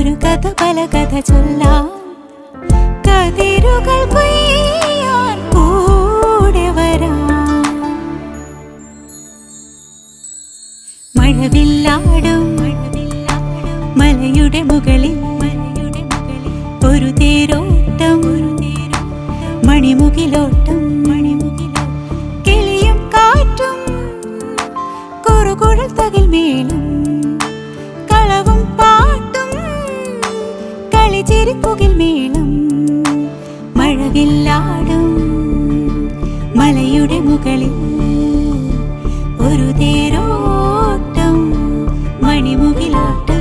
ഒരു കഥ പല കഥ ചൊല്ലാം കതിരുകൾ കൊയ്യാൻ കൂടെ വരാം മഴവില്ലാടും മലയുടെ മുകളിൽ ഒരു തേരോട്ടം മണിമുകിലോട്ടം കിളിയും കാറ്റും കുറുകുഴൽ തകിൽ മേലും കളവും പാട്ടും കളിച്ചിരിപ്പുകിൽ മേലും മഴവില്ലാടും മലയുടെ മുകളിൽ ഒരു തേരോട്ടം മണിമുകിലോട്ടം